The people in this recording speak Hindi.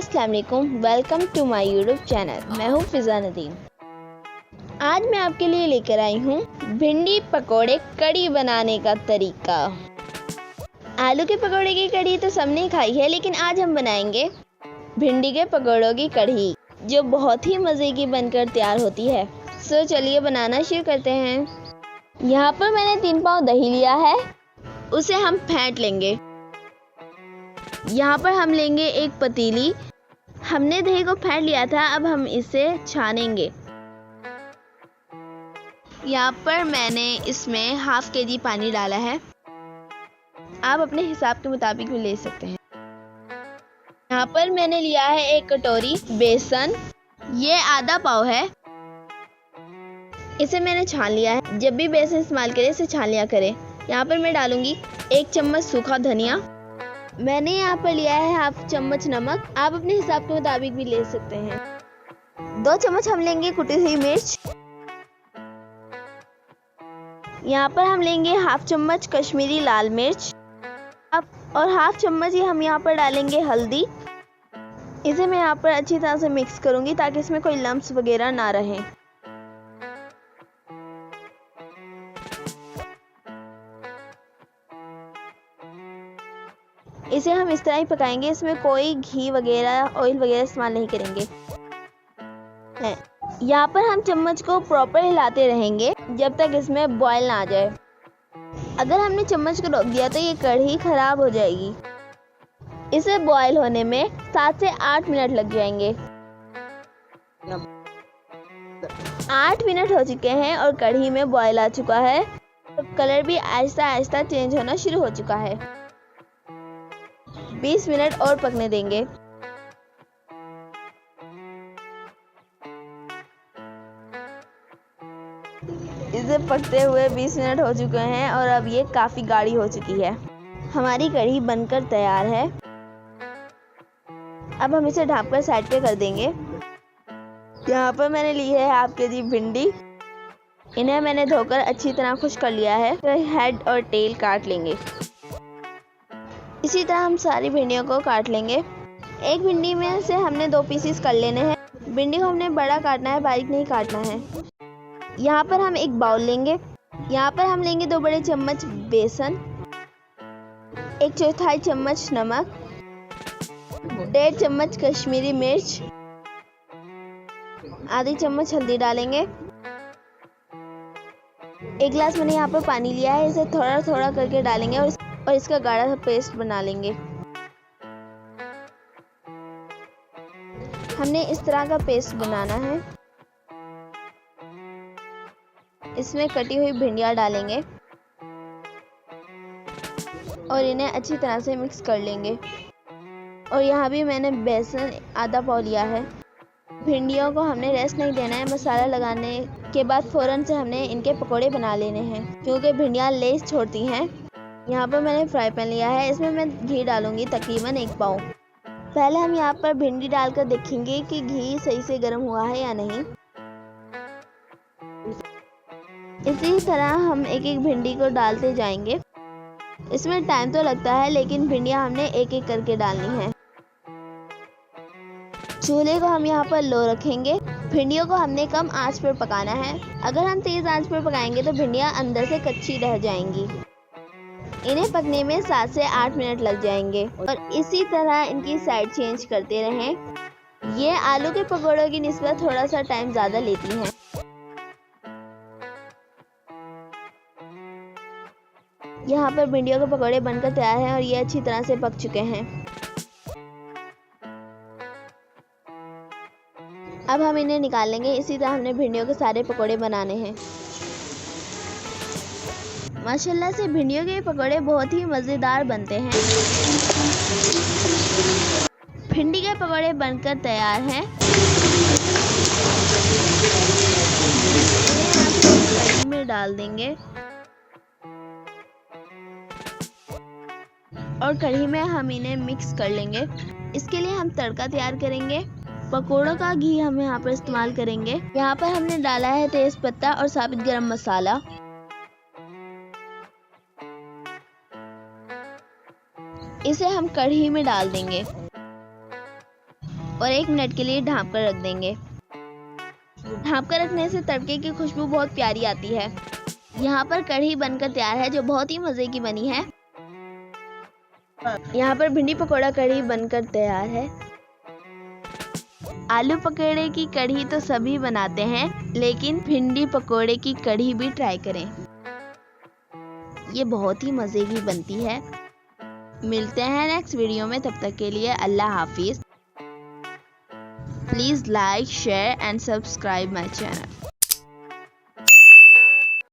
अस्सलाम वालेकुम, welcome to my YouTube channel. मैं हूँ फिजा नदीम। आज मैं आपके लिए लेकर आई हूँ भिंडी पकोड़े कड़ी बनाने का तरीका। आलू के पकोड़े की कड़ी तो सबने खाई है, लेकिन आज हम बनाएंगे भिंडी के पकोड़ों की कड़ी, जो बहुत ही मज़े की बनकर तैयार होती है। सो चलिए बनाना शुरू करते हैं। यहाँ पर मैंने 3 पाव दही लिया है, उसे हम फेंट लेंगे। यहाँ पर हम लेंगे एक पतीली। हमने दही को फेंट लिया था, अब हम इसे छानेंगे। यहाँ पर मैंने इसमें ½ kg पानी डाला है। आप अपने हिसाब के मुताबिक भी ले सकते हैं। यहाँ पर मैंने लिया है 1 कटोरी बेसन, ये ½ पाव है। इसे मैंने छान लिया है। जब भी बेसन इस्तेमाल करें इसे छान लिया करें। यहाँ पर मैं डालूंगी 1 चम्मच सूखा धनिया। मैंने यहाँ पर लिया है ½ चम्मच नमक, आप अपने हिसाब के मुताबिक भी ले सकते हैं। 2 चम्मच हम लेंगे कुटी हुई मिर्च। यहाँ पर हम लेंगे ½ चम्मच कश्मीरी लाल मिर्च और ½ चम्मच ही हम यहाँ पर डालेंगे हल्दी। इसे मैं यहाँ पर अच्छी तरह से मिक्स करूँगी ताकि इसमें कोई लम्स वगैरह ना रहे। इसे हम इस तरह ही पकाएंगे, इसमें कोई घी वगैरह ऑयल वगैरह इस्तेमाल नहीं करेंगे। यहाँ पर हम चम्मच को प्रॉपर हिलाते रहेंगे जब तक इसमें बॉयल ना आ जाए। अगर हमने चम्मच को रोक दिया तो ये कढ़ी खराब हो जाएगी। इसे बॉयल होने में 7 से 8 मिनट लग जाएंगे। 8 मिनट हो चुके हैं और कढ़ी में बॉयल आ चुका है। कलर भी आहिस्ता आहिस्ता चेंज होना शुरू हो चुका है। 20 मिनट और पकने देंगे। इसे पकते हुए 20 मिनट हो चुके हैं और अब ये काफ़ी गाढ़ी हो चुकी है। हमारी कढ़ी बनकर तैयार है। अब हम इसे ढककर साइड पे कर देंगे। यहाँ पर मैंने ली है ½ kg भिंडी। इन्हें मैंने धोकर अच्छी तरह खुश्क कर लिया है। तो हेड और टेल काट लेंगे। इसी तरह हम सारी भिंडियों को काट लेंगे। एक भिंडी में से हमने 2 पीसेस कर लेने हैं। भिंडी को हमने बड़ा काटना है, बारीक नहीं काटना है। यहाँ पर हम एक बाउल लेंगे। यहाँ पर हम लेंगे 2 बड़े चम्मच बेसन, 1/4 चम्मच नमक, 1.5 चम्मच कश्मीरी मिर्च, आधी चम्मच हल्दी डालेंगे। 1 गिलास मैंने यहाँ पर पानी लिया है, इसे थोड़ा थोड़ा करके डालेंगे और इसका गाढ़ा सा पेस्ट बना लेंगे। हमने इस तरह का पेस्ट बनाना है। इसमें कटी हुई भिंडियाँ डालेंगे और इन्हें अच्छी तरह से मिक्स कर लेंगे। और यहाँ भी मैंने बेसन ½ पाव लिया है। भिंडियों को हमने रेस्ट नहीं देना है। मसाला लगाने के बाद फ़ौरन से हमने इनके पकोड़े बना लेने हैं, क्योंकि भिंडियाँ लेस छोड़ती हैं। यहाँ पर मैंने फ्राई पैन लिया है, इसमें मैं घी डालूंगी तकरीबन 1 पाव। पहले हम यहाँ पर भिंडी डालकर देखेंगे कि घी सही से गर्म हुआ है या नहीं। इसी तरह हम एक एक भिंडी को डालते जाएंगे। इसमें टाइम तो लगता है, लेकिन भिंडियाँ हमने एक एक करके डालनी है। चूल्हे को हम यहाँ पर लो रखेंगे। भिंडियों को हमने कम आंच पर पकाना है। अगर हम तेज़ आंच पर पकाएंगे तो भिंडियाँ अंदर से कच्ची रह जाएंगी। इन्हें पकने में 7 से 8 मिनट लग जाएंगे और इसी तरह इनकी साइड चेंज करते रहें। ये आलू के पकौड़ों की निस्बत थोड़ा सा टाइम ज़्यादा लेती हैं। यहाँ पर भिंडियों के पकौड़े बनकर तैयार हैं और ये अच्छी तरह से पक चुके हैं। अब हम इन्हें निकाल लेंगे। इसी तरह हमने भिंडियों के सारे पकौड़े बनाने हैं। माशाल्लाह से भिंडियों के पकौड़े बहुत ही मज़ेदार बनते हैं। भिंडी के पकौड़े बनकर तैयार हैं। इन्हें हम कढ़ी में डाल देंगे और कढ़ी में हम इन्हें मिक्स कर लेंगे। इसके लिए हम तड़का तैयार करेंगे। पकोड़ों का घी हम यहाँ पर इस्तेमाल करेंगे। यहाँ पर हमने डाला है तेज पत्ता और साबित गरम मसाला। इसे हम कढ़ी में डाल देंगे और 1 मिनट के लिए ढाँप कर रख देंगे। ढाँप कर रखने से तड़के की खुशबू बहुत प्यारी आती है। यहाँ पर कढ़ी बनकर तैयार है जो बहुत ही मज़े की बनी है। यहाँ पर भिंडी पकौड़ा कढ़ी बनकर तैयार है। आलू पकौड़े की कढ़ी तो सभी बनाते हैं, लेकिन भिंडी पकौड़े की कढ़ी भी ट्राई करें। ये बहुत ही मज़े की बनती है। मिलते हैं नेक्स्ट वीडियो में, तब तक के लिए अल्लाह हाफिज़। Please like, share and subscribe my channel.